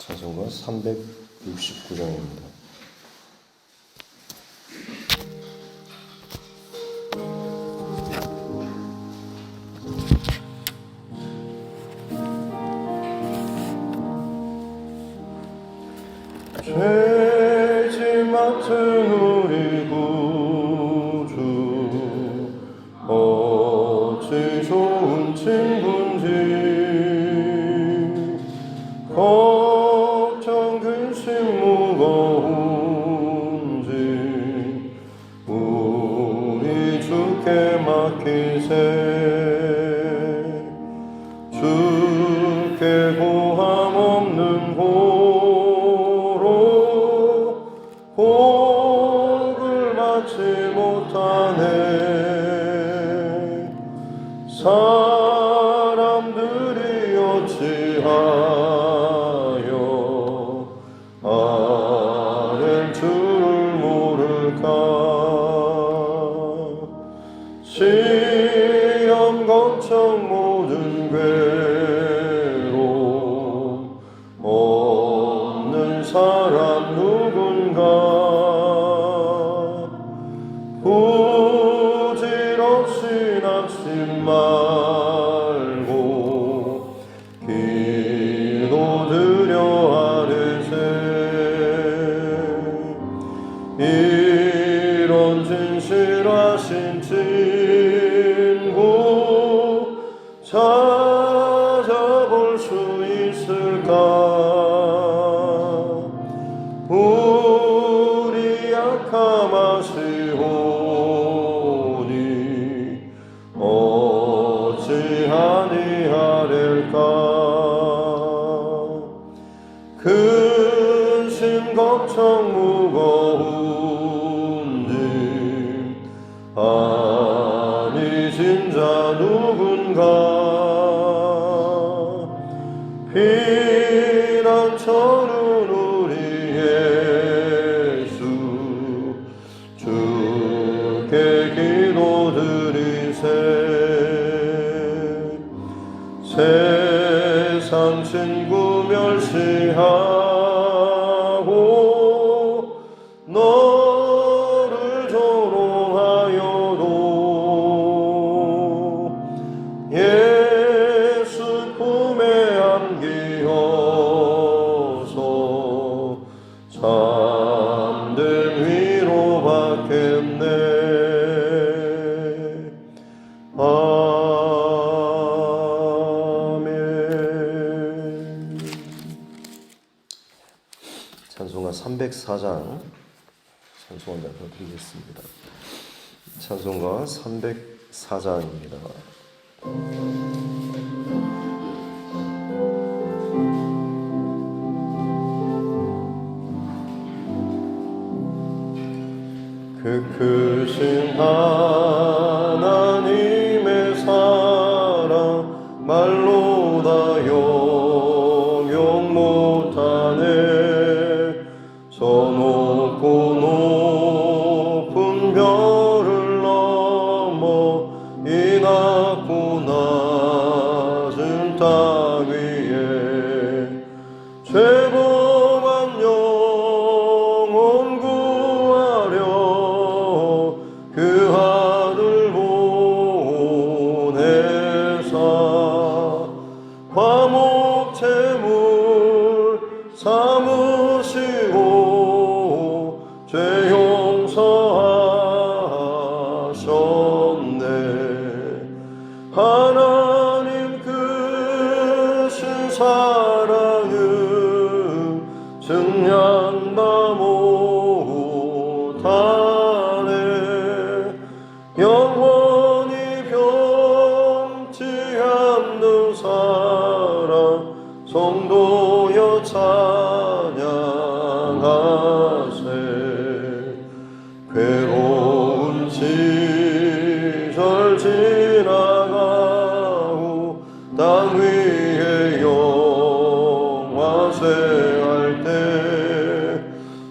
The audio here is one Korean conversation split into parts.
찬송가 369장입니다. 죄짐 맡은 우리 구주 어찌 좋은 친구인지 걱정 근심 무거운지 우리 주께 맡기세. 주께 고함 없는 복을 받지 못하네. 사람들이 어찌하여 아랠 줄을 모를까. 시험 걱정 모든 괴로움 없는 사람 누군가. 부질없이 낙심 말고 기도드려 아뢰세. 이런 진실하신 친구 찾아볼 수 있을까. 우리 약함하시오니 어찌하니 하릴까. 근심 걱정 무거운지 아니신 자 누군가. 피난처는 우리 예수 주께 기도드리세. 세상 친구 멸시하고 너를 조롱하여도 예수 품에 안기어서 참된 위로 받겠네. 아멘. 찬송가 304장 찬송을 드리겠습니다. 찬송가 304장입니다. 그 크신 하나님의 사랑 말로 다 영영 못하네. 저 높고 높은 별을 넘어 이 낮고 낮은 땅 위에 죄범한 영혼 구하려 그 아들 보내사 화목 제물 삼으시고 죄 용서하셨네. 하나님 크신 사랑은 증량다 못하네. 영원히 변치 않는 사랑 성도여 찬양하세. 괴로운 시절 지나가고 땅 위에 영화세할 때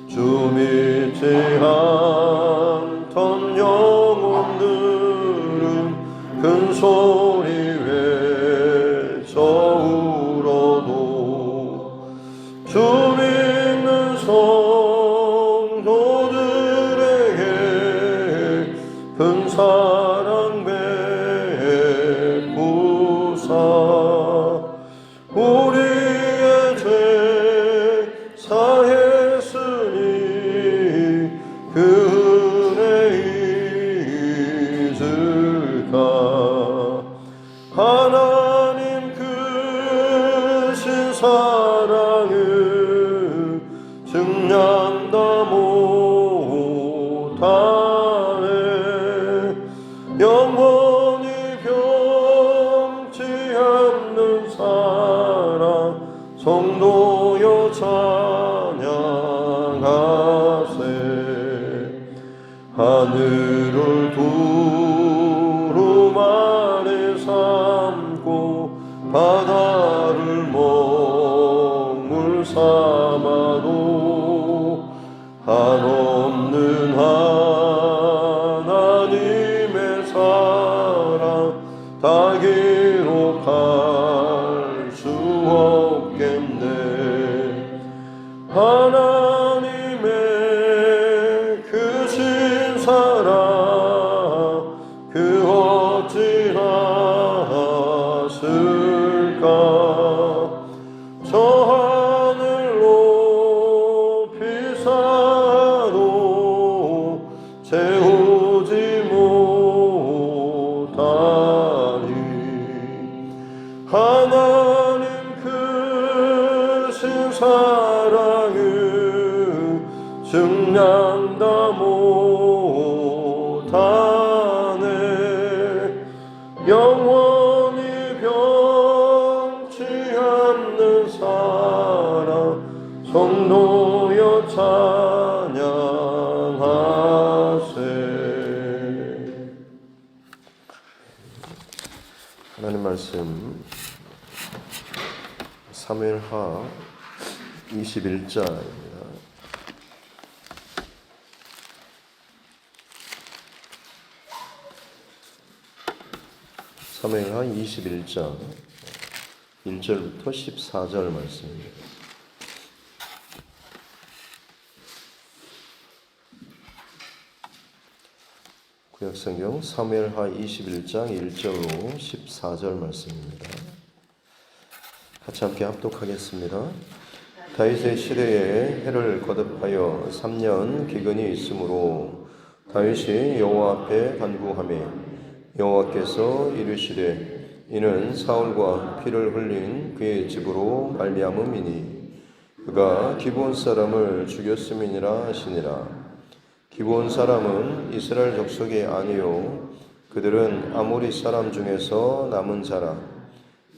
주 믿지 않던 영혼들은 큰 소리 외쳐 울어도 주 우리의 죄 사했으니 그 은혜 잊을까. 하나님 크신 사랑을 증량다 못하네. 영원히 변치 않는 사랑 성도여 찬양하세. 하늘을 두루마리 삼고 바다를 먹물 삼아도 한없는 하나님의 사랑 다 기록할 수 없겠네. 하나님의 크신 사랑 그 어찌하실까. 저 하늘 높이 쌓아도 채우지 못하리. 하나님 크신 사랑을 증량다 못하네. 영원히 변치 않는 사랑 성도여 찬양하세. 하나님 말씀 사무엘하 21장입니다. 사무엘하 21장 1절부터 14절 말씀입니다. 구약성경 사무엘하 21장 1절로 14절 말씀입니다. 같이 함께 합독하겠습니다. 다윗의 시대에 해를 거듭하여 3년 기근이 있으므로 다윗이 여호와 앞에 간구하매 여호와께서 이르시되 이는 사울과 피를 흘린 그의 집으로 말미암음이니 그가 기브온 사람을 죽였음이니라 하시니라. 기브온 사람은 이스라엘 족속이 아니요 그들은 아모리 사람 중에서 남은 자라.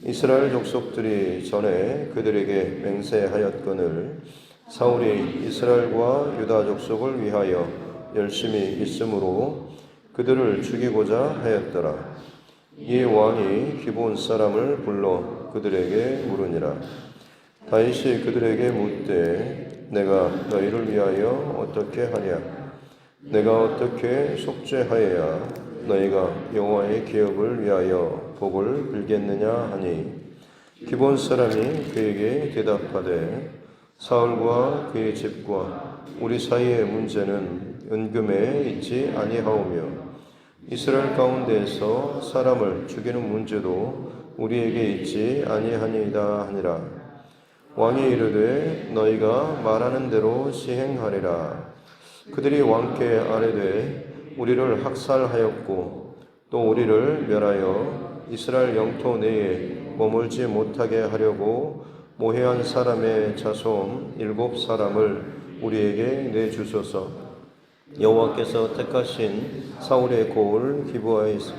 이스라엘 족속들이 전에 그들에게 맹세하였거늘 사울이 이스라엘과 유다 족속을 위하여 열심히 있으므로 그들을 죽이고자 하였더라. 이 왕이 기브온 사람을 불러 그들에게 물으니라. 다윗이 그들에게 묻되 내가 너희를 위하여 어떻게 하랴? 내가 어떻게 속죄하여야 너희가 여호와의 기업을 위하여 복을 빌겠느냐 하니 기브온 사람이 그에게 대답하되 사울과 그의 집과 우리 사이의 문제는 은금에 있지 아니하오며 이스라엘 가운데에서 사람을 죽이는 문제도 우리에게 있지 아니하니이다 하니라. 왕이 이르되 너희가 말하는 대로 시행하리라. 그들이 왕께 아뢰되 우리를 학살하였고 또 우리를 멸하여 이스라엘 영토 내에 머물지 못하게 하려고 모해한 사람의 자손 7사람을 우리에게 내주소서. 여호와께서 택하신 사울의 고을 기브아에서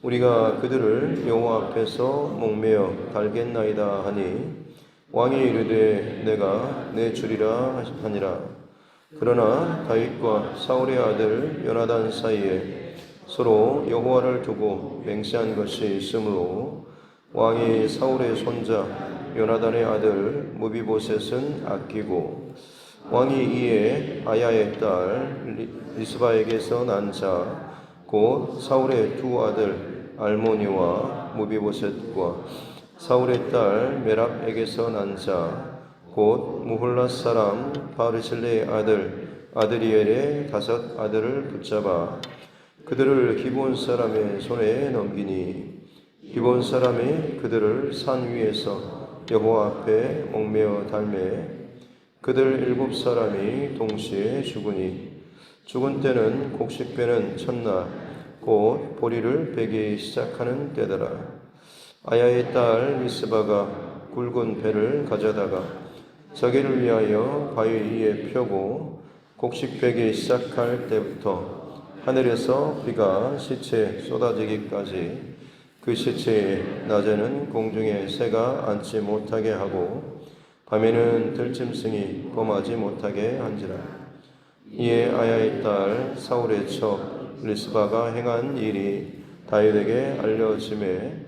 우리가 그들을 여호와 앞에서 목매어 달겠나이다 하니 왕이 이르되 내가 내주리라 하니라. 그러나 다윗과 사울의 아들 요나단 사이에 서로 여호와를 두고 맹세한 것이 있으므로 왕이 사울의 손자 요나단의 아들 무비보셋은 아끼고 왕이 이에 아야의 딸 리스바에게서 난 자 곧 사울의 두 아들 알모니와 무비보셋과 사울의 딸 메랍에게서 난 자 곧 무홀라 사람 바르실레의 아들 아드리엘의 5 아들을 붙잡아 그들을 기브온 사람의 손에 넘기니 기브온 사람이 그들을 산 위에서 여호와 앞에 옥매어 달매 그들 7사람이 동시에 죽으니 죽은 때는 곡식 빼는 첫날 곧 보리를 베기 시작하는 때더라. 아야의 딸 미스바가 굵은 배를 가져다가 저기를 위하여 바위 위에 펴고 곡식 베기 시작할 때부터 하늘에서 비가 시체에 쏟아지기까지 그 시체에 낮에는 공중에 새가 앉지 못하게 하고 밤에는 들짐승이 범하지 못하게 한지라. 이에 아야의 딸 사울의 첩 리스바가 행한 일이 다윗에게 알려짐에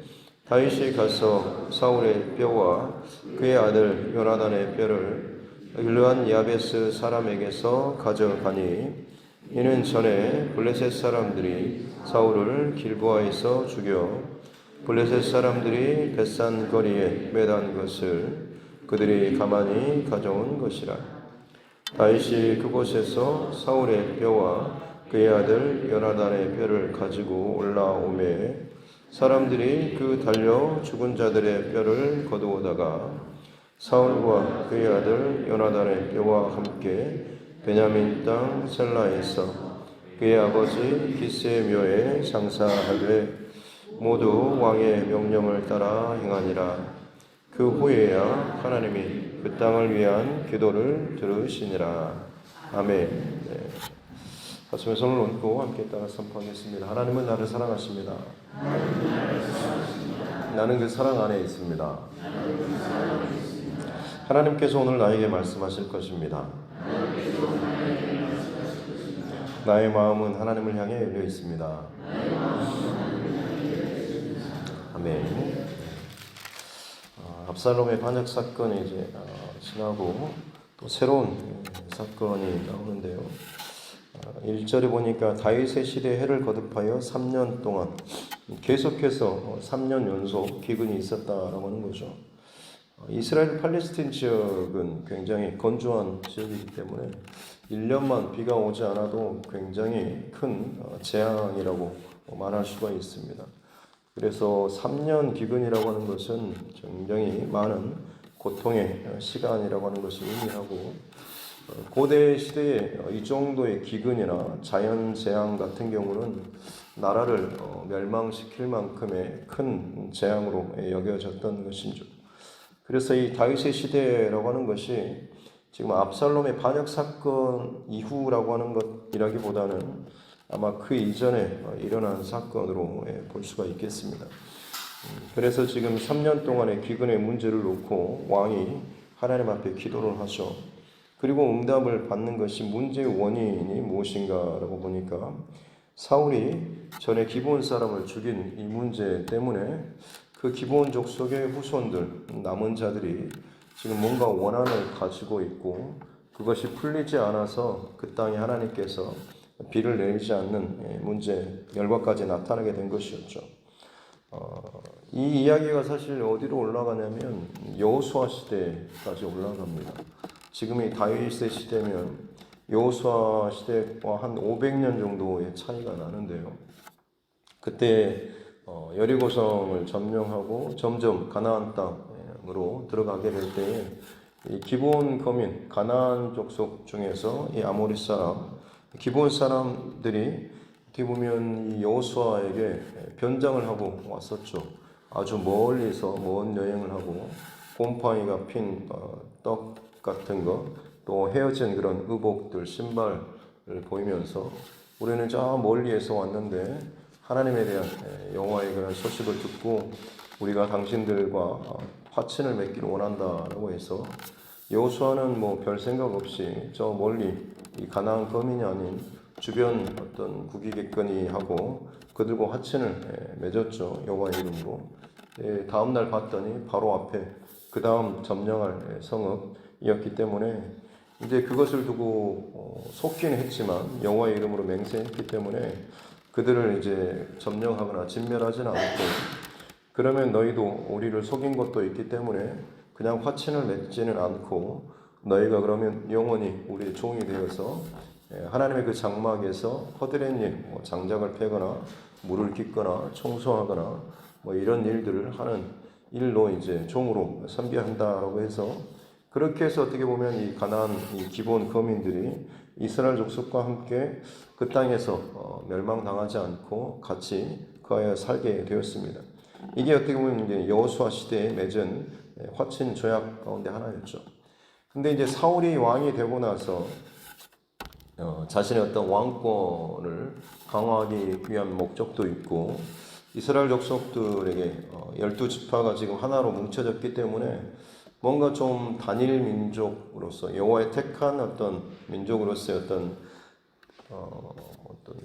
다윗이 가서 사울의 뼈와 그의 아들 요나단의 뼈를 길르한 야베스 사람에게서 가져가니 이는 전에 블레셋 사람들이 사울을 길보아에서 죽여 블레셋 사람들이 벳산 거리에 매단 것을 그들이 가만히 가져온 것이라. 다윗이 그곳에서 사울의 뼈와 그의 아들 요나단의 뼈를 가지고 올라오매 사람들이 그 달려 죽은 자들의 뼈를 거두어다가 사울과 그의 아들 요나단의 뼈와 함께 베냐민 땅 셀라에서 그의 아버지 기스의 묘에 장사하되 모두 왕의 명령을 따라 행하니라. 그 후에야 하나님이 그 땅을 위한 기도를 들으시니라. 아멘. 네. 가슴에 손을 얹고 함께 따라 선포하겠습니다. 하나님은 나를 사랑하십니다. 나는 그 사랑 안에 있습니다. 하나님께서 오늘 나에게 말씀하실 것입니다. 나의 마음은 하나님을 향해 열려 있습니다. 아멘. 압살롬의 반역 사건이 이제 지나고 또 새로운 사건이 나오는데요. 1절에 보니까 다윗의 시대에 해를 거듭하여 3년 동안 계속해서 3년 연속 기근이 있었다라고 하는 거죠. 이스라엘 팔레스틴 지역은 굉장히 건조한 지역이기 때문에 1년만 비가 오지 않아도 굉장히 큰 재앙이라고 말할 수가 있습니다. 그래서 3년 기근이라고 하는 것은 굉장히 많은 고통의 시간이라고 하는 것을 의미하고 고대 시대에 이 정도의 기근이나 자연재앙 같은 경우는 나라를 멸망시킬 만큼의 큰 재앙으로 여겨졌던 것이죠. 그래서 이 다윗의 시대라고 하는 것이 지금 압살롬의 반역 사건 이후라고 하는 것이라기보다는 아마 그 이전에 일어난 사건으로 볼 수가 있겠습니다. 그래서 지금 3년 동안의 기근의 문제를 놓고 왕이 하나님 앞에 기도를 하죠. 그리고 응답을 받는 것이 문제의 원인이 무엇인가라고 보니까 사울이 전에 기브온 사람을 죽인 이 문제 때문에 그 기브온 족속의 후손들, 남은 자들이 지금 뭔가 원한을 가지고 있고 그것이 풀리지 않아서 그 땅에 하나님께서 비를 내리지 않는 문제, 결과까지 나타나게 된 것이었죠. 이 이야기가 사실 어디로 올라가냐면 여호수아 시대까지 올라갑니다. 지금이 다윗의 시대면 여호수아 시대와 한 500년 정도의 차이가 나는데요. 그때 여리고성을 점령하고 점점 가나안 땅으로 들어가게 될 때에 이 기브온 거민 가나안 족속 중에서 이 아모리 사람 기브온 사람들이 어떻게 보면 이 여호수아에게 변장을 하고 왔었죠. 아주 멀리서 먼 여행을 하고 곰팡이가 핀 떡 같은 거, 또 헤어진 그런 의복들, 신발을 보이면서 우리는 저 멀리에서 왔는데 하나님에 대한 여호와의 그런 소식을 듣고 우리가 당신들과 화친을 맺기를 원한다라고 해서 여호수아는 뭐 별 생각 없이 저 멀리 이 가나안 거민이 아닌 주변 어떤 국위객건이 하고 그들과 화친을 맺었죠. 여호와의 이름으로. 다음 날 봤더니 바로 앞에 그 다음 점령할 성읍이었기 때문에 이제 그것을 두고 속기는 했지만 여호와의 이름으로 맹세했기 때문에 그들을 이제 점령하거나 진멸하지는 않고 그러면 너희도 우리를 속인 것도 있기 때문에 그냥 화친을 맺지는 않고 너희가 그러면 영원히 우리의 종이 되어서 하나님의 그 장막에서 허드렛 일, 장작을 패거나 물을 깃거나 청소하거나 뭐 이런 일들을 하는 일로 이제 종으로 선비한다라고 해서 그렇게 해서 어떻게 보면 이 가나안 이 기본 거민들이 이스라엘 족속과 함께 그 땅에서 멸망당하지 않고 같이 거하여 살게 되었습니다. 이게 어떻게 보면 이제 여호수아 시대에 맺은 화친 조약 가운데 하나였죠. 근데 이제 사울이 왕이 되고 나서 자신의 어떤 왕권을 강화하기 위한 목적도 있고 이스라엘 족속들에게 12지파가 지금 하나로 뭉쳐졌기 때문에 뭔가 좀 단일 민족으로서 여호와의 택한 어떤 민족으로서의 어떤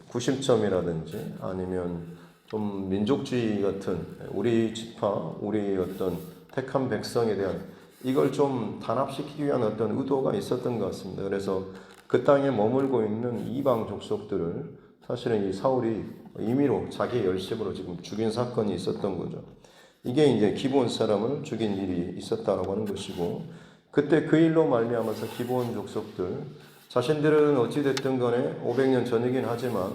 구심점이라든지 아니면 좀 민족주의 같은 우리 지파, 우리 어떤 택한 백성에 대한 이걸 좀 단합시키기 위한 어떤 의도가 있었던 것 같습니다. 그래서 그 땅에 머물고 있는 이방 족속들을 사실은 이 사울이 임의로 자기 열심으로 지금 죽인 사건이 있었던 거죠. 이게 이제 기브온 사람을 죽인 일이 있었다라고 하는 것이고, 그때 그 일로 말미암아서 기브온 족속들 자신들은 어찌 됐든 간에 500년 전이긴 하지만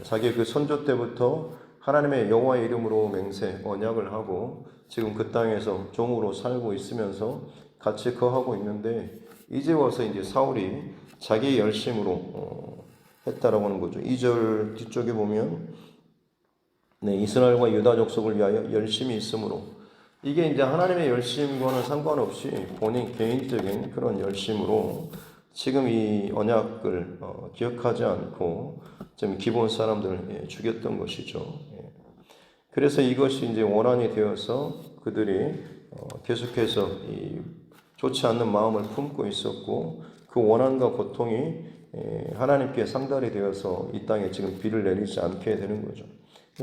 자기 그 선조 때부터 하나님의 여호와의 이름으로 맹세 언약을 하고 지금 그 땅에서 종으로 살고 있으면서 같이 거하고 있는데 이제 와서 이제 사울이 자기 열심으로 했다라고 하는 거죠. 2절 뒤쪽에 보면 이스라엘과 유다 족속을 위하여 열심히 있으므로 이게 이제 하나님의 열심과는 상관없이 본인 개인적인 그런 열심으로 지금 이 언약을 기억하지 않고 지금 기본 사람들을 죽였던 것이죠. 그래서 이것이 이제 원한이 되어서 그들이 계속해서 이 좋지 않는 마음을 품고 있었고 그 원한과 고통이 하나님께 상달이 되어서 이 땅에 지금 비를 내리지 않게 되는 거죠.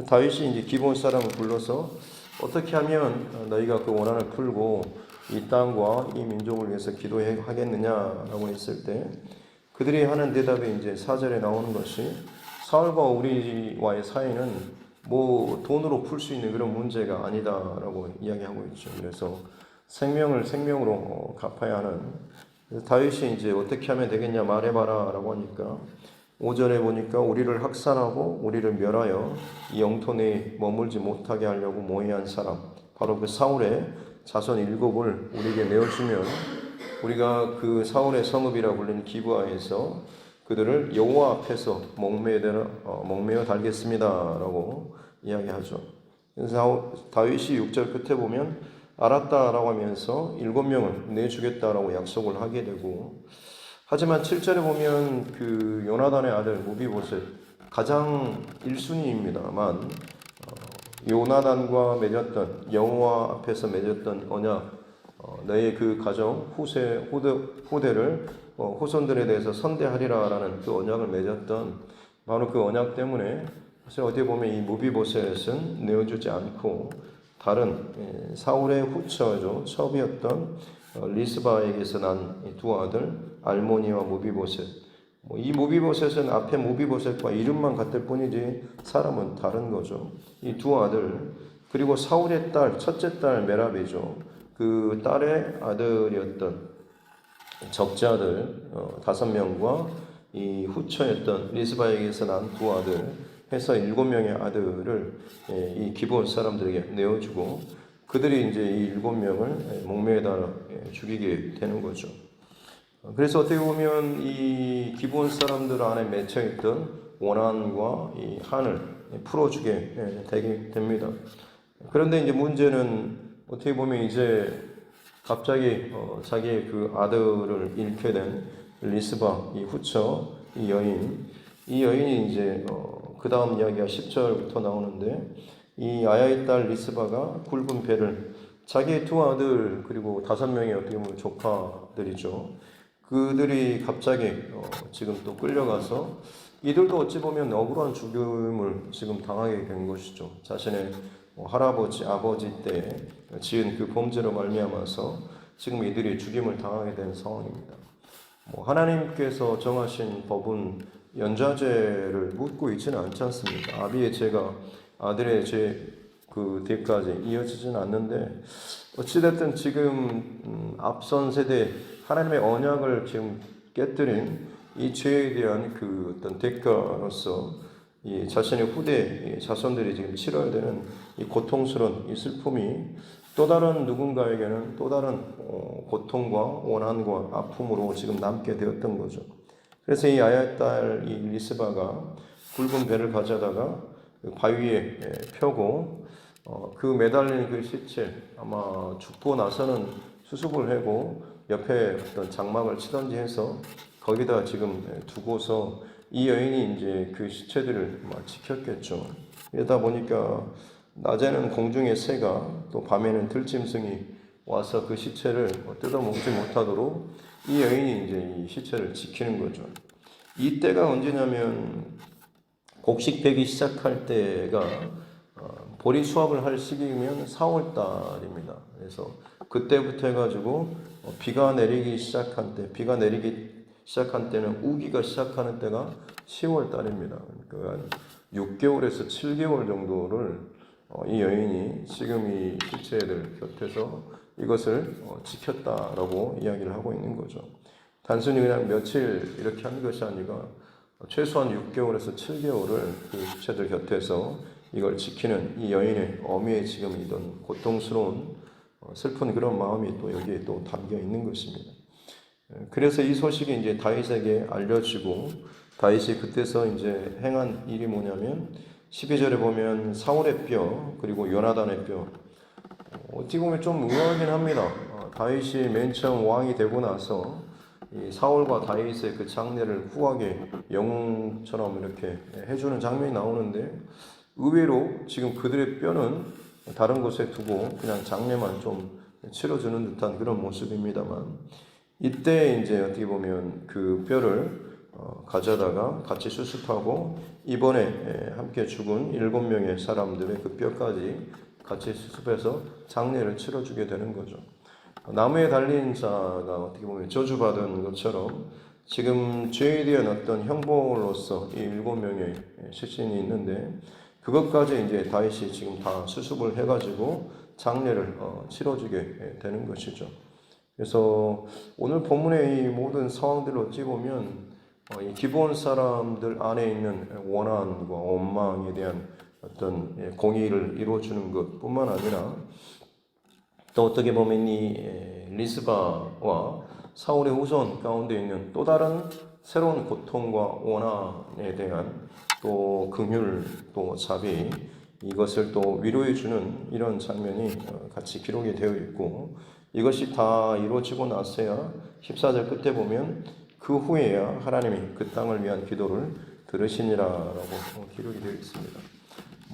다윗이 이제 기본 사람을 불러서 어떻게 하면 너희가 그 원한을 풀고 이 땅과 이 민족을 위해서 기도하겠느냐라고 했을 때 그들이 하는 대답이 이제 4절에 나오는 것이 사울과 우리와의 사이는 뭐 돈으로 풀 수 있는 그런 문제가 아니다라고 이야기하고 있죠. 그래서 생명을 생명으로 갚아야 하는 다윗이 이제 어떻게 하면 되겠냐 말해봐라라고 하니까 5절에 보니까 우리를 학살하고 우리를 멸하여 이 영토 내에 머물지 못하게 하려고 모의한 사람 바로 그 사울의 자손 7을 우리에게 내어주면 우리가 그 사울의 성읍이라 불리는 기브아에서 그들을 여호와 앞에서 목매어 달겠습니다라고 이야기하죠. 그래서 다윗이 6절 끝에 보면 알았다라고 하면서 7명을 내주겠다라고 약속을 하게 되고 하지만 7절에 보면 그 요나단의 아들 무비보셋 가장 1순위입니다만 요나단과 맺었던 여호와 앞에서 맺었던 언약 너의 그 가정 후대를 후손들에 대해서 선대하리라라는 그 언약을 맺었던 바로 그 언약 때문에 사실 어떻게 보면 이 무비보셋은 내어주지 않고 다른 사울의 후처죠 첩이었던 리스바에게서 난 두 아들 알모니와 무비보셋 이 무비보셋은 앞에 무비보셋과 이름만 같을 뿐이지 사람은 다른 거죠. 이 두 아들 그리고 사울의 딸 첫째 딸 메라비죠. 그 딸의 아들이었던 적자들 5명과 이 후처였던 리스바에게서 난 두 아들 해서 7명의 아들을 이 기브온 사람들에게 내어주고 그들이 이제 이 7명을 목매에다 죽이게 되는 거죠. 그래서 어떻게 보면 이 기브온 사람들 안에 맺혀있던 원한과 이 한을 풀어주게 되게 됩니다. 그런데 이제 문제는 어떻게 보면 이제 갑자기 자기의 그 아들을 잃게 된 리스바 이 후처 이 여인이 이제 그 다음 이야기가 10절부터 나오는데 이 아야의 딸 리스바가 굵은 배를 자기의 두 아들 그리고 5명의 어떻게 보면 조카들이죠. 그들이 갑자기 지금 또 끌려가서 이들도 어찌 보면 억울한 죽음을 지금 당하게 된 것이죠. 자신의 할아버지, 아버지 때 지은 그 범죄로 말미암아서 지금 이들이 죽임을 당하게 된 상황입니다. 하나님께서 정하신 법은 연좌죄를 묻고 있지는 않지 않습니까? 아비의 죄가 아들의 죄 그 뒤까지 이어지지는 않는데 어찌됐든 지금 앞선 세대 하나님의 언약을 지금 깨뜨린 이 죄에 대한 그 어떤 대가로서 이 자신의 후대 이 자손들이 지금 치러야 되는 이 고통스러운 이 슬픔이 또 다른 누군가에게는 또 다른 고통과 원한과 아픔으로 지금 남게 되었던 거죠. 그래서 이 아야의 딸 이 리스바가 굵은 배를 가져다가 그 바위에 펴고 그 매달린 그 시체 아마 죽고 나서는 수습을 하고 옆에 어떤 장막을 치던지 해서 거기다 지금 두고서 이 여인이 이제 그 시체들을 지켰겠죠. 이러다 보니까 낮에는 공중의 새가 또 밤에는 들짐승이 와서 그 시체를 뜯어먹지 못하도록 이 여인이 이제 이 시체를 지키는 거죠. 이때가 언제냐면 곡식 배기 시작할 때가 보리 수확을 할 시기면 4월 달입니다. 그래서 그때부터 해가지고 비가 내리기 시작한 때는 우기가 시작하는 때가 10월 달입니다. 그러니까 6개월에서 7개월 정도를 이 여인이 지금 이 시체들 곁에서 이것을 지켰다라고 이야기를 하고 있는 거죠. 단순히 그냥 며칠 이렇게 한 것이 아니라 최소한 6개월에서 7개월을 그 시체들 곁에서 이걸 지키는 이 여인의 어미의 지금 이런 고통스러운 슬픈 그런 마음이 또 여기에 또 담겨 있는 것입니다. 그래서 이 소식이 이제 다윗에게 알려지고 다윗이 그때서 이제 행한 일이 뭐냐면 12절에 보면 사울의 뼈 그리고 요나단의 뼈 어떻게 보면 좀 의아하긴 합니다. 다윗이 맨 처음 왕이 되고 나서 이 사울과 다윗의 그 장례를 후하게 영웅처럼 이렇게 해주는 장면이 나오는데 의외로 지금 그들의 뼈는 다른 곳에 두고 그냥 장례만 좀 치러주는 듯한 그런 모습입니다만 이때 이제 어떻게 보면 그 뼈를 가져다가 같이 수습하고 이번에 함께 죽은 7명의 사람들의 그 뼈까지 같이 수습해서 장례를 치러주게 되는 거죠. 나무에 달린 자가 어떻게 보면 저주받은 것처럼 지금 죄에 대한 어떤 형벌로서 이 7명의 시신이 있는데 그것까지 이제 다윗이 지금 다 수습을 해가지고 장례를 치러주게 되는 것이죠. 그래서 오늘 본문의 이 모든 상황들을 어찌 보면 이 기브온 사람들 안에 있는 원한과 원망에 대한 어떤 공의를 이루어주는 것뿐만 아니라 또 어떻게 보면 이 리스바와 사울의 후손 가운데 있는 또 다른 새로운 고통과 원한에 대한 또 긍휼 또 자비 이것을 또 위로해 주는 이런 장면이 같이 기록이 되어 있고 이것이 다 이루어지고 나서야 14절 끝에 보면 그 후에야 하나님이 그 땅을 위한 기도를 들으시니라라고 기록이 되어 있습니다.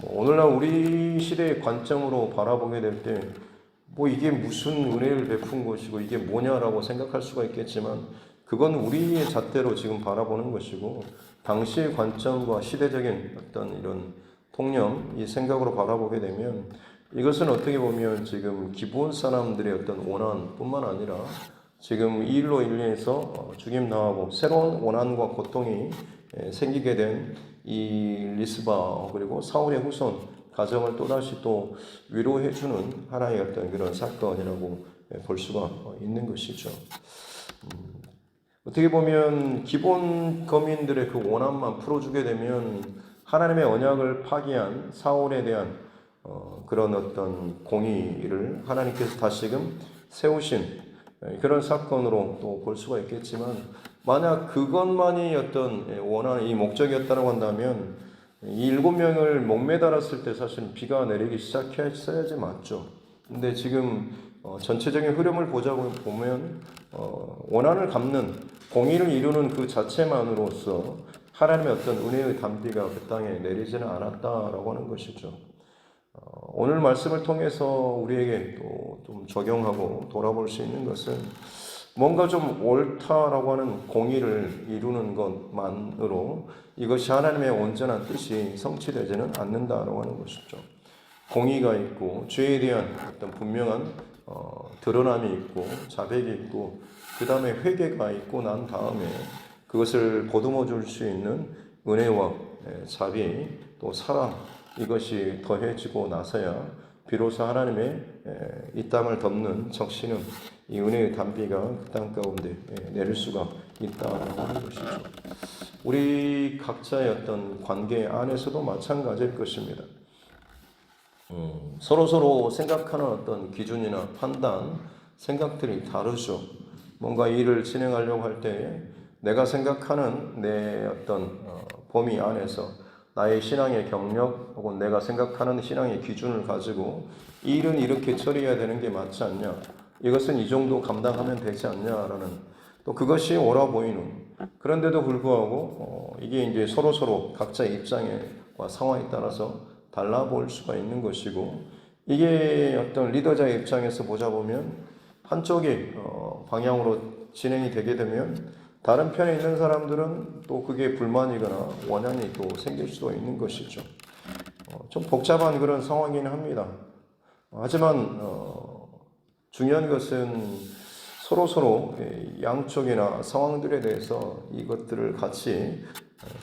오늘날 우리 시대의 관점으로 바라보게 될 때 이게 무슨 은혜를 베푼 것이고 이게 뭐냐라고 생각할 수가 있겠지만 그건 우리의 잣대로 지금 바라보는 것이고 당시의 관점과 시대적인 어떤 이런 통념, 이 생각으로 바라보게 되면 이것은 어떻게 보면 지금 기브온 사람들의 어떤 원한뿐만 아니라 지금 이 일로 인해서 죽임 당하고 새로운 원한과 고통이 생기게 된 이 리스바 그리고 사울의 후손 가정을 또다시 또 위로해주는 하나의 어떤 그런 사건이라고 볼 수가 있는 것이죠. 어떻게 보면 기본 거민들의 그 원한만 풀어주게 되면 하나님의 언약을 파기한 사울에 대한 그런 어떤 공의를 하나님께서 다시금 세우신 그런 사건으로 또 볼 수가 있겠지만 만약 그것만이 어떤 원하는 이 목적이었다고 한다면 이 7명을 목매달았을 때 사실 비가 내리기 시작했어야지 맞죠. 근데 지금 전체적인 흐름을 보면 원한을 갚는 공의를 이루는 그 자체만으로서 하나님의 어떤 은혜의 담비가 그 땅에 내리지는 않았다라고 하는 것이죠. 오늘 말씀을 통해서 우리에게 또 좀 적용하고 돌아볼 수 있는 것은 뭔가 좀 옳다라고 하는 공의를 이루는 것만으로 이것이 하나님의 온전한 뜻이 성취되지는 않는다라고 하는 것이죠. 공의가 있고 죄에 대한 어떤 분명한 드러남이 있고 자백이 있고 그 다음에 회개가 있고 난 다음에 그것을 보듬어 줄 수 있는 은혜와 자비 또 사랑 이것이 더해지고 나서야 비로소 하나님의 이 땅을 덮는 적시는 이 은혜의 단비가 그 땅 가운데 내릴 수가 있다라고 하는 것이죠. 우리 각자의 어떤 관계 안에서도 마찬가지일 것입니다. 서로 생각하는 어떤 기준이나 판단, 생각들이 다르죠. 뭔가 일을 진행하려고 할 때 내가 생각하는 내 어떤 범위 안에서 나의 신앙의 경력 혹은 내가 생각하는 신앙의 기준을 가지고 이 일은 이렇게 처리해야 되는 게 맞지 않냐, 이것은 이 정도 감당하면 되지 않냐라는, 또 그것이 옳아 보이는, 그런데도 불구하고 이게 이제 서로 각자의 입장과 상황에 따라서 달라 보일 수가 있는 것이고, 이게 어떤 리더자의 입장에서 보자 보면 한쪽이 방향으로 진행이 되게 되면 다른 편에 있는 사람들은 또 그게 불만이거나 원한이 또 생길 수도 있는 것이죠. 좀 복잡한 그런 상황이긴 합니다. 하지만 중요한 것은 서로 양쪽이나 상황들에 대해서 이것들을 같이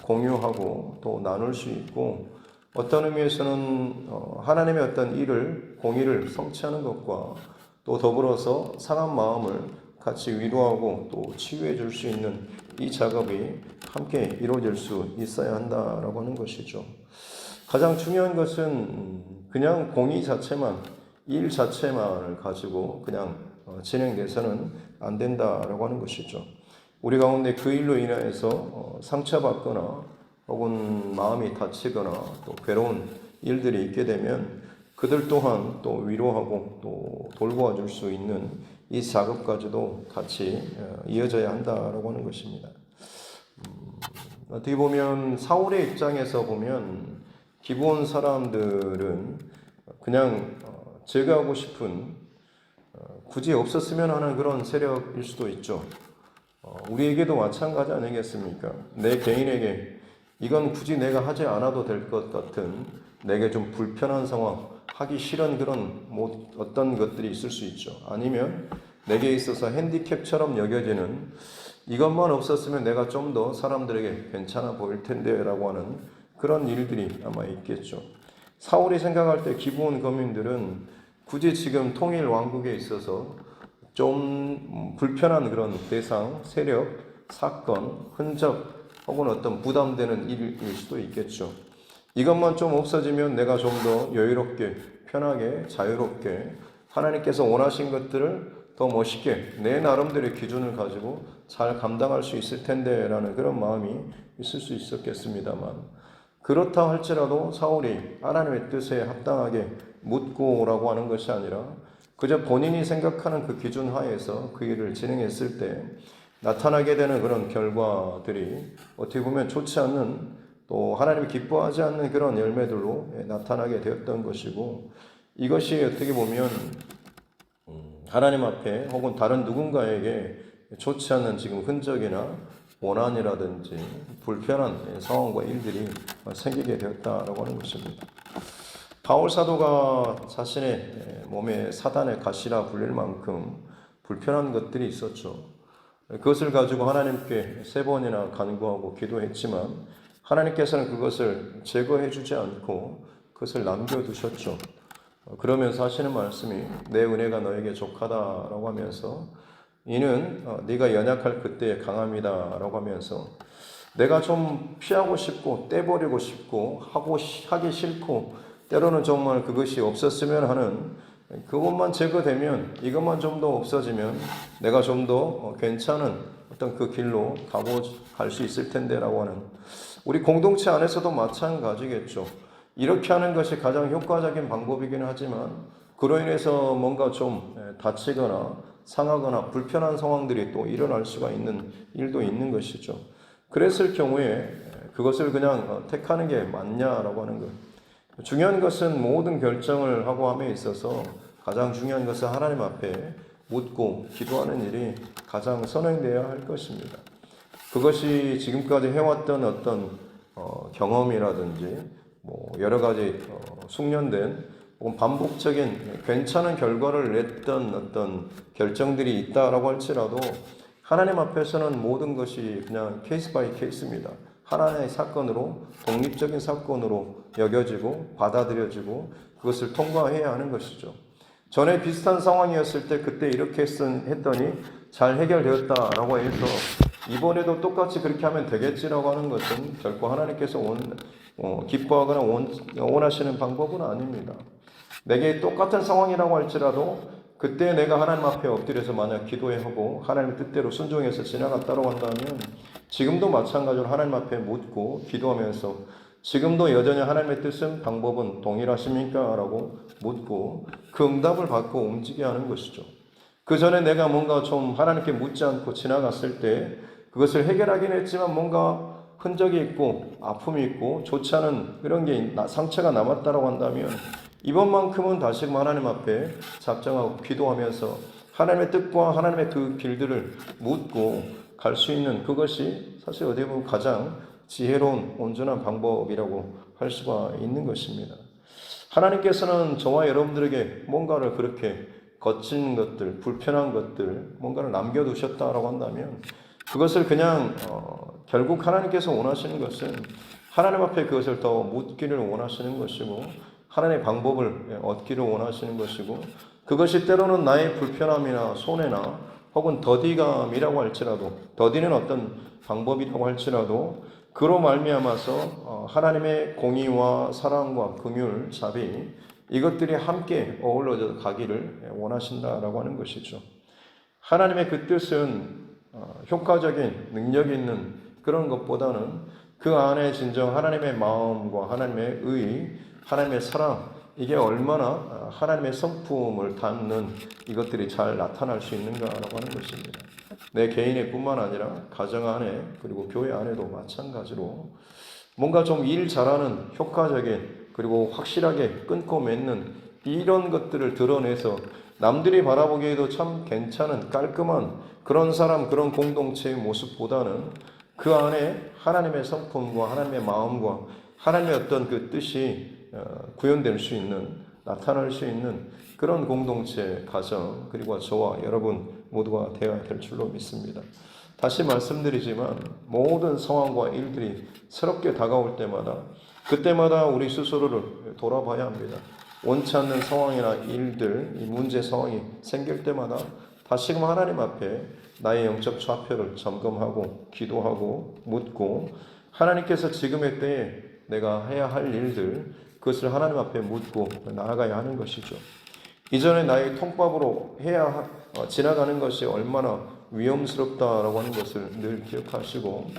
공유하고 또 나눌 수 있고, 어떤 의미에서는 하나님의 어떤 일을, 공의를 성취하는 것과 또 더불어서 상한 마음을 같이 위로하고 또 치유해 줄 수 있는 이 작업이 함께 이루어질 수 있어야 한다라고 하는 것이죠. 가장 중요한 것은 그냥 공의 자체만, 일 자체만을 가지고 그냥 진행돼서는 안 된다라고 하는 것이죠. 우리 가운데 그 일로 인해서 상처받거나 혹은 마음이 다치거나 또 괴로운 일들이 있게 되면 그들 또한 또 위로하고 또 돌보아 줄 수 있는 이 작업까지도 같이 이어져야 한다라고 하는 것입니다. 어떻게 보면 사울의 입장에서 보면 기브온 사람들은 그냥 제거하고 싶은, 굳이 없었으면 하는 그런 세력일 수도 있죠. 우리에게도 마찬가지 아니겠습니까? 내 개인에게 이건 굳이 내가 하지 않아도 될 것 같은, 내게 좀 불편한 상황, 하기 싫은 그런 어떤 것들이 있을 수 있죠. 아니면 내게 있어서 핸디캡처럼 여겨지는, 이것만 없었으면 내가 좀 더 사람들에게 괜찮아 보일 텐데 라고 하는 그런 일들이 아마 있겠죠. 사울이 생각할 때 기브온 거민들은 굳이 지금 통일 왕국에 있어서 좀 불편한 그런 대상, 세력, 사건, 흔적 혹은 어떤 부담되는 일일 수도 있겠죠. 이것만 좀 없어지면 내가 좀 더 여유롭게, 편하게, 자유롭게 하나님께서 원하신 것들을 더 멋있게 내 나름대로의 기준을 가지고 잘 감당할 수 있을 텐데 라는 그런 마음이 있을 수 있었겠습니다만, 그렇다 할지라도 사울이 하나님의 뜻에 합당하게 묻고라고 하는 것이 아니라 그저 본인이 생각하는 그 기준 하에서 그 일을 진행했을 때 나타나게 되는 그런 결과들이 어떻게 보면 좋지 않는, 또 하나님이 기뻐하지 않는 그런 열매들로 나타나게 되었던 것이고, 이것이 어떻게 보면 하나님 앞에 혹은 다른 누군가에게 좋지 않는 지금 흔적이나 원한이라든지 불편한 상황과 일들이 생기게 되었다라고 하는 것입니다. 바울 사도가 자신의 몸에 사단의 가시라 불릴 만큼 불편한 것들이 있었죠. 그것을 가지고 하나님께 3번이나 간구하고 기도했지만 하나님께서는 그것을 제거해 주지 않고 그것을 남겨두셨죠. 그러면서 하시는 말씀이 내 은혜가 너에게 족하다라고 하면서 이는 네가 연약할 그때에 강함이다라고 하면서 내가 좀 피하고 싶고 떼버리고 싶고 하기 싫고 때로는 정말 그것이 없었으면 하는, 그것만 제거되면, 이것만 좀 더 없어지면 내가 좀 더 괜찮은 어떤 그 길로 갈 수 있을 텐데라고 하는, 우리 공동체 안에서도 마찬가지겠죠. 이렇게 하는 것이 가장 효과적인 방법이긴 하지만 그로 인해서 뭔가 좀 다치거나 상하거나 불편한 상황들이 또 일어날 수가 있는 일도 있는 것이죠. 그랬을 경우에 그것을 그냥 택하는 게 맞냐라고 하는 것. 중요한 것은 모든 결정을 하고 함에 있어서 가장 중요한 것은 하나님 앞에 묻고 기도하는 일이 가장 선행되어야 할 것입니다. 그것이 지금까지 해왔던 어떤 경험이라든지 여러 가지 숙련된 혹은 반복적인 괜찮은 결과를 냈던 어떤 결정들이 있다라고 할지라도 하나님 앞에서는 모든 것이 그냥 케이스 바이 케이스입니다. 하나의 사건으로, 독립적인 사건으로 여겨지고 받아들여지고 그것을 통과해야 하는 것이죠. 전에 비슷한 상황이었을 때 그때 이렇게 했더니 잘 해결되었다라고 해서 이번에도 똑같이 그렇게 하면 되겠지라고 하는 것은 결코 하나님께서 기뻐하거나 원하시는 방법은 아닙니다. 내게 똑같은 상황이라고 할지라도 그때 내가 하나님 앞에 엎드려서 만약 기도하고 하나님의 뜻대로 순종해서 지나갔다고 한다면 지금도 마찬가지로 하나님 앞에 묻고 기도하면서 지금도 여전히 하나님의 뜻은 방법은 동일하십니까? 라고 묻고 그 응답을 받고 움직여야 하는 것이죠. 그 전에 내가 뭔가 좀 하나님께 묻지 않고 지나갔을 때 그것을 해결하긴 했지만 뭔가 흔적이 있고 아픔이 있고 좋지 않은 그런 게 상처가 남았다고 한다면 이번만큼은 다시금 하나님 앞에 작정하고 기도하면서 하나님의 뜻과 하나님의 그 길들을 묻고 갈 수 있는 그것이 사실 어떻게 보면 가장 지혜로운 온전한 방법이라고 할 수가 있는 것입니다. 하나님께서는 저와 여러분들에게 뭔가를 그렇게 거친 것들, 불편한 것들, 뭔가를 남겨두셨다라고 한다면 그것을 그냥 결국 하나님께서 원하시는 것은 하나님 앞에 그것을 더 묻기를 원하시는 것이고 하나님의 방법을 얻기를 원하시는 것이고 그것이 때로는 나의 불편함이나 손해나 혹은 더디감이라고 할지라도 더디는 어떤 방법이라고 할지라도 그로 말미암아서 하나님의 공의와 사랑과 긍휼, 자비 이것들이 함께 어우러져 가기를 원하신다라고 하는 것이죠. 하나님의 그 뜻은 효과적인 능력 있는 그런 것보다는 그 안에 진정 하나님의 마음과 하나님의 의, 하나님의 사랑 이게 얼마나 하나님의 성품을 담는 이것들이 잘 나타날 수 있는가라고 하는 것입니다. 내 개인의 뿐만 아니라 가정 안에 그리고 교회 안에도 마찬가지로 뭔가 좀 일 잘하는 효과적인 그리고 확실하게 끊고 맺는 이런 것들을 드러내서 남들이 바라보기에도 참 괜찮은 깔끔한 그런 사람 그런 공동체의 모습보다는 그 안에 하나님의 성품과 하나님의 마음과 하나님의 어떤 그 뜻이 구현될 수 있는 나타날 수 있는 그런 공동체 가정 그리고 저와 여러분 모두가 되어야 될 줄로 믿습니다. 다시 말씀드리지만 모든 상황과 일들이 새롭게 다가올 때마다 그때마다 우리 스스로를 돌아봐야 합니다. 원치 않는 상황이나 일들, 이 문제 상황이 생길 때마다 다시금 하나님 앞에 나의 영적 좌표를 점검하고 기도하고 묻고 하나님께서 지금의 때에 내가 해야 할 일들 그것을 하나님 앞에 묻고 나아가야 하는 것이죠. 이전에 나의 통밥으로 지나가는 것이 얼마나 위험스럽다라고 하는 것을 늘 기억하시고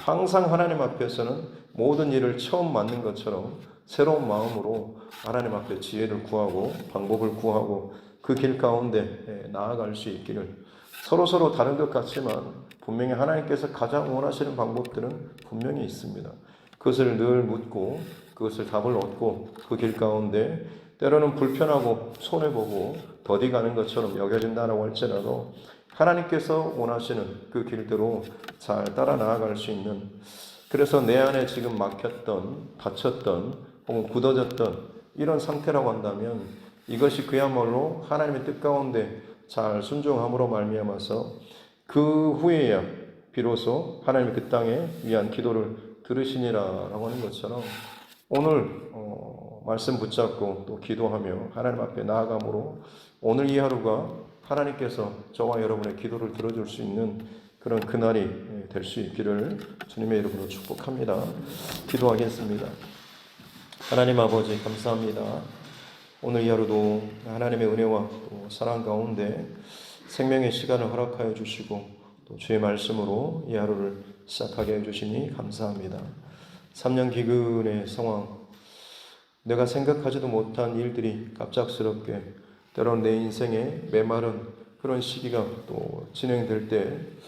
항상 하나님 앞에서는 모든 일을 처음 맞는 것처럼 새로운 마음으로 하나님 앞에 지혜를 구하고 방법을 구하고 그 길 가운데 나아갈 수 있기를 서로 다른 것 같지만 분명히 하나님께서 가장 원하시는 방법들은 분명히 있습니다. 그것을 늘 묻고 그것을 답을 얻고 그 길 가운데 때로는 불편하고 손해보고 더디가는 것처럼 여겨진다고 할지라도 하나님께서 원하시는 그 길대로 잘 따라 나아갈 수 있는 그래서 내 안에 지금 막혔던 다쳤던 혹은 굳어졌던 이런 상태라고 한다면 이것이 그야말로 하나님의 뜻 가운데 잘 순종함으로 말미암아서 그 후에야 비로소 하나님의 그 땅에 위한 기도를 들으시니라라고 하는 것처럼 오늘 말씀 붙잡고 또 기도하며 하나님 앞에 나아감으로 오늘 이 하루가 하나님께서 저와 여러분의 기도를 들어줄 수 있는 그런 그날이 될 수 있기를 주님의 이름으로 축복합니다. 기도하겠습니다. 하나님 아버지 감사합니다. 오늘 이 하루도 하나님의 은혜와 또 사랑 가운데 생명의 시간을 허락하여 주시고 또 주의 말씀으로 이 하루를 시작하게 해주시니 감사합니다. 3년 기근의 상황 내가 생각하지도 못한 일들이 갑작스럽게 때로는 내 인생에 메마른 그런 시기가 또 진행될 때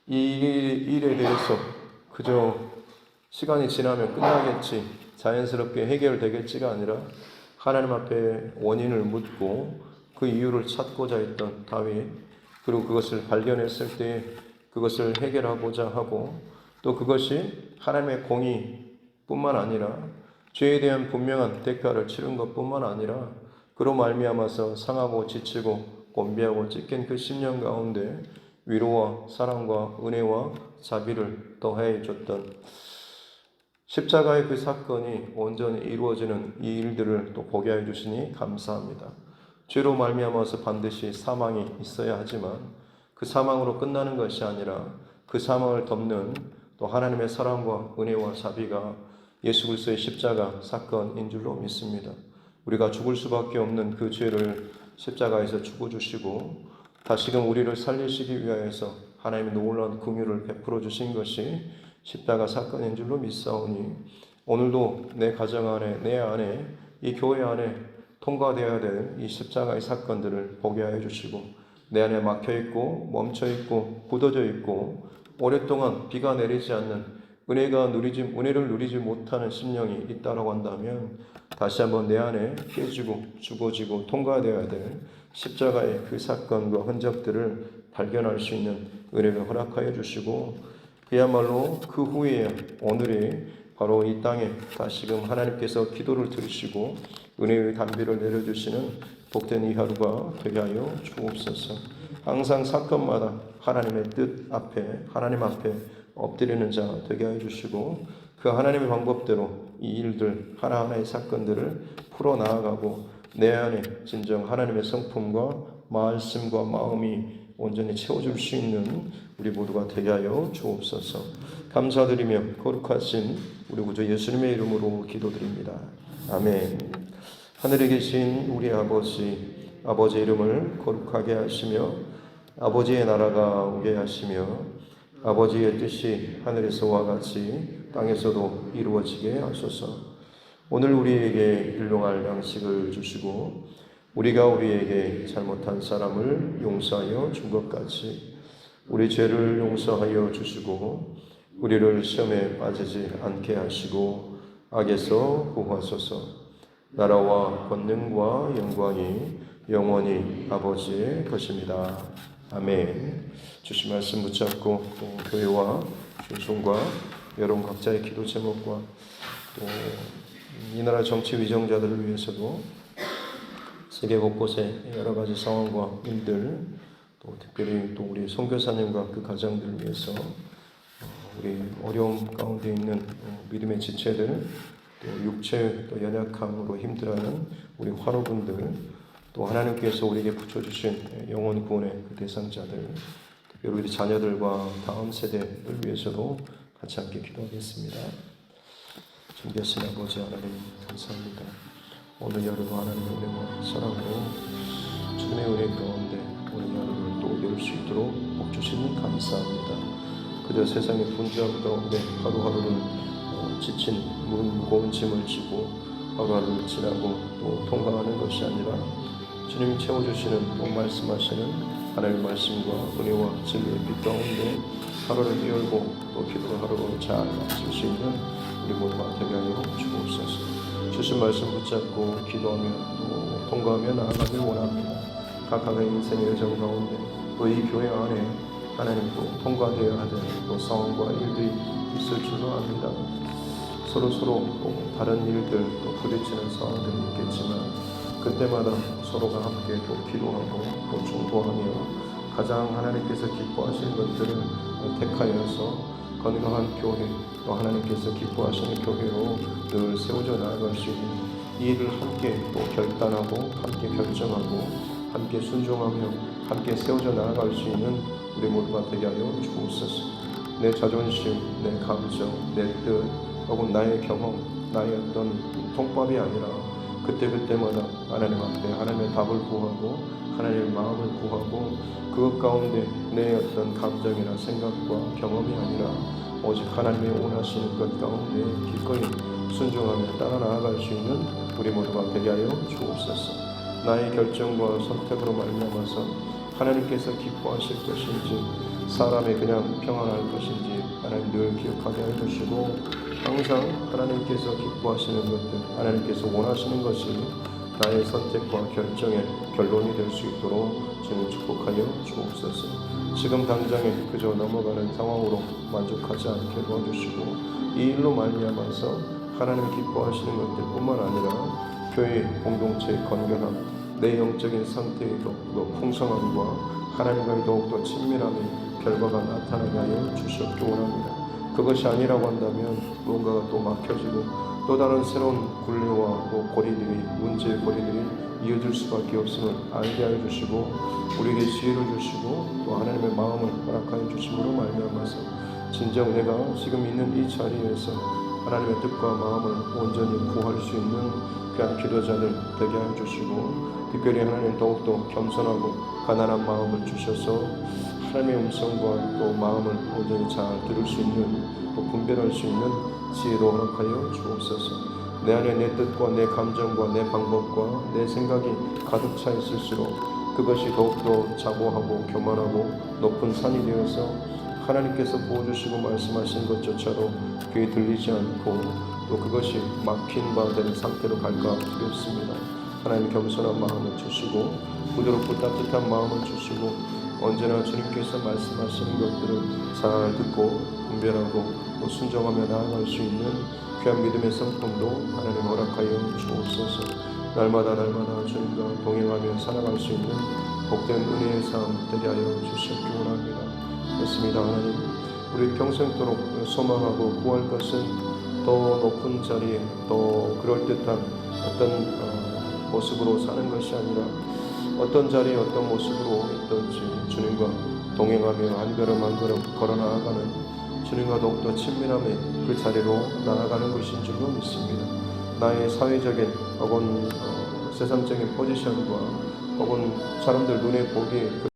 이 일에 대해서 그저 시간이 지나면 끝나겠지 자연스럽게 해결되겠지가 아니라 하나님 앞에 원인을 묻고 그 이유를 찾고자 했던 다윗 그리고 그것을 발견했을 때 그것을 해결하고자 하고 또 그것이 하나님의 공의뿐만 아니라 죄에 대한 분명한 대가를 치른 것뿐만 아니라 그로 말미암아서 상하고 지치고 곤비하고 찢긴 그 10년 가운데 위로와 사랑과 은혜와 자비를 더해 줬던 십자가의 그 사건이 온전히 이루어지는 이 일들을 또 보게 해 주시니 감사합니다. 죄로 말미암아서 반드시 사망이 있어야 하지만 그 사망으로 끝나는 것이 아니라 그 사망을 덮는 또 하나님의 사랑과 은혜와 자비가 예수 그리스도의 십자가 사건인 줄로 믿습니다. 우리가 죽을 수밖에 없는 그 죄를 십자가에서 죽어주시고 다시금 우리를 살리시기 위하여서 하나님의 놀라운 긍휼을 베풀어 주신 것이 십자가 사건인 줄로 믿사오니 오늘도 내 가정 안에, 내 안에, 이 교회 안에 통과되어야 될 이 십자가의 사건들을 보게 하여 주시고 내 안에 막혀있고 멈춰있고 굳어져 있고 오랫동안 비가 내리지 않는 은혜를 누리지 못하는 심령이 있다고 한다면 다시 한번 내 안에 깨지고 죽어지고 통과되어야 될 십자가의 그 사건과 흔적들을 발견할 수 있는 은혜를 허락하여 주시고 그야말로 그 후에 오늘이 바로 이 땅에 다시금 하나님께서 기도를 들으시고 은혜의 단비를 내려주시는 복된 이 하루가 되게 하여 주옵소서. 항상 사건마다 하나님의 뜻 앞에 하나님 앞에 엎드리는 자 되게 하여 주시고 그 하나님의 방법대로 이 일들 하나하나의 사건들을 풀어나가고 내 안에 진정 하나님의 성품과 말씀과 마음이 온전히 채워줄 수 있는 우리 모두가 되게 하여 주옵소서. 감사드리며 거룩하신 우리 구주 예수님의 이름으로 기도드립니다. 아멘. 하늘에 계신 우리 아버지의 이름을 거룩하게 하시며 아버지의 나라가 오게 하시며 아버지의 뜻이 하늘에서와 같이 땅에서도 이루어지게 하소서. 오늘 우리에게 일용할 양식을 주시고 우리가 우리에게 잘못한 사람을 용서하여 준 것 같이 우리 죄를 용서하여 주시고 우리를 시험에 빠지지 않게 하시고 악에서 구하소서. 나라와 권능과 영광이 영원히 아버지의 것입니다. 아멘. 주신 말씀 붙잡고 또 교회와 조선과 여러분 각자의 기도 제목과 또 이 나라 정치 위정자들을 위해서도 세계 곳곳의 여러 가지 상황과 일들 또 특별히 또 우리 선교사님과 그 가정들을 위해서 우리 어려움 가운데 있는 믿음의 지체들 또 육체 또 연약함으로 힘들어하는 우리 화로분들 또 하나님께서 우리에게 붙여주신 영혼 구원의 그 대상자들 특별히 우리 자녀들과 다음 세대를 위해서도 같이 함께 기도하겠습니다. 존귀하신 아버지 하나님 감사합니다. 오늘 하루도 하나님의 은혜와 사랑으로 주님의 은혜 가운데 오늘 하루를 또 열 수 있도록 복 주시니 감사합니다. 그저 세상의 분주함 가운데 하루하루를 지친 무거운 짐을 지고 하루하루를 지나고 또 통과하는 것이 아니라 주님이 채워주시는 또 말씀하시는 하나님의 말씀과 은혜와 진리의 빛 가운데 하루를 열고 또 기도를 하루로 잘 마칠 수 있는 우리 모두가 되게 하여 주옵소서. 주신 말씀 붙잡고 기도하며 또 통과하며 나아가길 원합니다. 각각의 인생의 여정 가운데 또 이 교회 안에 하나님 또 통과되어야 될 또 상황과 일들이 있을 줄로 압니다. 서로 또 다른 일들 또 부딪히는 상황들이 있겠지만 그때마다 서로가 함께 또 기도하고 또 중보하며 가장 하나님께서 기뻐하시는 것들을 택하여서 건강한 교회 또 하나님께서 기뻐하시는 교회로 늘 세워져 나아갈 수 있는 이 일을 함께 또 결단하고 함께 결정하고 함께 순종하며 함께 세워져 나아갈 수 있는 우리 모두가 되게 하여 주옵소서. 내 자존심, 내 감정, 내 뜻 혹은 나의 경험, 나의 어떤 통밥이 아니라 그때마다 하나님 앞에 하나님의 답을 구하고 하나님의 마음을 구하고 그것 가운데 내 어떤 감정이나 생각과 경험이 아니라 오직 하나님의 원하시는 것 가운데 기꺼이 순종하며 따라 나아갈 수 있는 우리 모두가 되게 하여 주옵소서. 나의 결정과 선택으로 말미암아서 하나님께서 기뻐하실 것인지 사람이 그냥 평안할 것인지 하나님 늘 기억하게 해주시고 항상 하나님께서 기뻐하시는 것들 하나님께서 원하시는 것이 나의 선택과 결정의 결론이 될 수 있도록 주님 축복하여 주옵소서. 지금 당장에 그저 넘어가는 상황으로 만족하지 않게 도와주시고 이 일로 말미암아서 하나님 기뻐하시는 것들뿐만 아니라 교회 공동체의 건강함 내 영적인 상태의 더욱더 풍성함과 하나님과의 더욱더 친밀함의 결과가 나타나게 하여 주시옵기 원합니다. 그것이 아니라고 한다면 무언가가 또 막혀지고 또 다른 새로운 굴레와 또 고리들이 문제의 고리들이 이어질 수밖에 없음을 알게 하여 주시고 우리에게 지혜를 주시고 또 하나님의 마음을 허락하여 주심으로 말미암아서 진정 내가 지금 있는 이 자리에서 하나님의 뜻과 마음을 온전히 구할 수 있는 귀한 기도자들 되게 하여 주시고 특별히 하나님 더욱더 겸손하고 가난한 마음을 주셔서 하나님의 음성과 또 마음을 온전히 잘 들을 수 있는 또 분별할 수 있는 지혜도 허락하여 주옵소서. 내 안에 내 뜻과 내 감정과 내 방법과 내 생각이 가득 차 있을수록 그것이 더욱더 자고하고 교만하고 높은 산이 되어서 하나님께서 부어주시고 말씀하신 것조차도 귀에 들리지 않고 또 그것이 막힌 바 된 상태로 갈까 두렵습니다. 하나님 겸손한 마음을 주시고 부드럽고 따뜻한 마음을 주시고 언제나 주님께서 말씀하시는 것들을 잘 듣고 분별하고 또 순종하며 나아갈 수 있는 귀한 믿음의 성품도 하나님 허락하여 주옵소서. 날마다 주님과 동행하며 살아갈 수 있는 복된 은혜의 삶 되게 하여 주시기 원합니다. 그렇습니다. 하나님, 우리 평생토록 소망하고 구할 것은 더 높은 자리에 더 그럴듯한 어떤 모습으로 사는 것이 아니라 어떤 자리에 어떤 모습으로 있든지 주님과 동행하며 한 걸음 한 걸음 걸어 나아가는 주님과 더욱더 친밀함의 그 자리로 나아가는 것인 줄로 믿습니다. 나의 사회적인 혹은 세상적인 포지션과 혹은 사람들 눈에 보기에